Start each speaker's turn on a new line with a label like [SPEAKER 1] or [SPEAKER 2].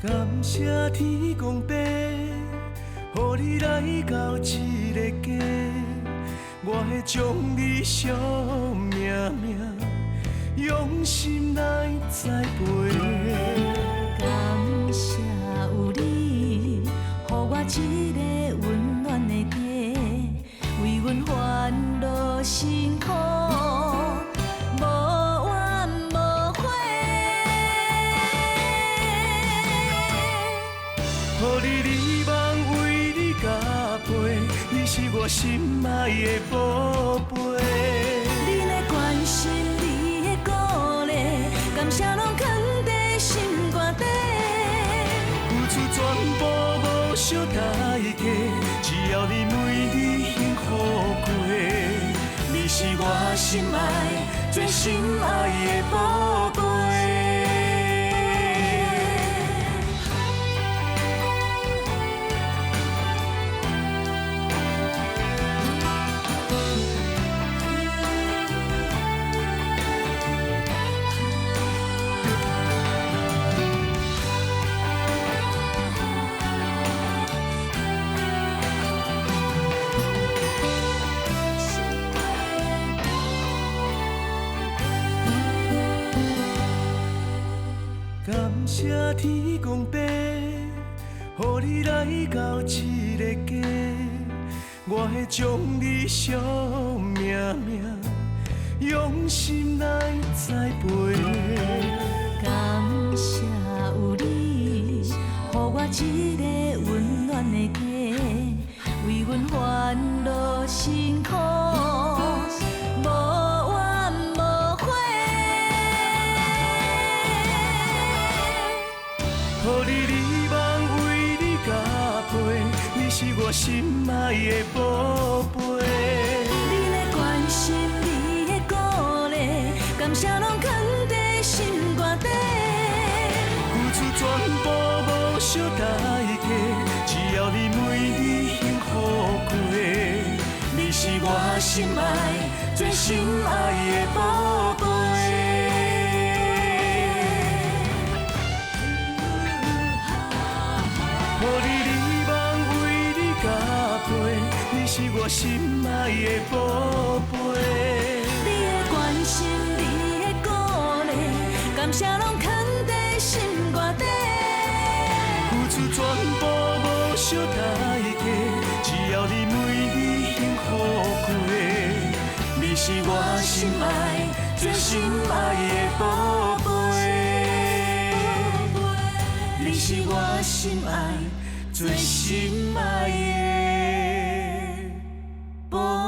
[SPEAKER 1] 感谢天公伯，予你来到这个家，我会将你惜命命，用心来栽培。
[SPEAKER 2] 感谢有你，予我一个温暖的家，为阮烦恼辛苦。
[SPEAKER 1] 予你美梦为你加倍，你是我心爱的宝贝。
[SPEAKER 2] 你的关心，你的鼓励，感谢拢藏在心肝底。
[SPEAKER 1] 付出全部无惜代价，只要你每日幸福过。你是我心爱、最心爱的宝贝。感谢天公伯，予你来到这个家，我会将你惜命命，用心来栽培。
[SPEAKER 2] 感谢有你，予我一个温暖的家，为阮烦恼辛苦。
[SPEAKER 1] 予你美梦为你加倍，你是我心爱的宝贝。
[SPEAKER 2] 你的关心，你的鼓励，感谢拢藏在心肝底。
[SPEAKER 1] 付出全部无惜代价，只要你每日幸福过。你是我心爱、最心爱的宝贝。予你美梦为你加倍，你是我心爱的宝贝。
[SPEAKER 2] 你的关心，你的鼓励，感谢拢藏在心肝底。
[SPEAKER 1] 付出全部无惜代价，只要你每日幸福过。你是我心爱、最心爱的宝贝。你是我心爱、最心爱的宝贝。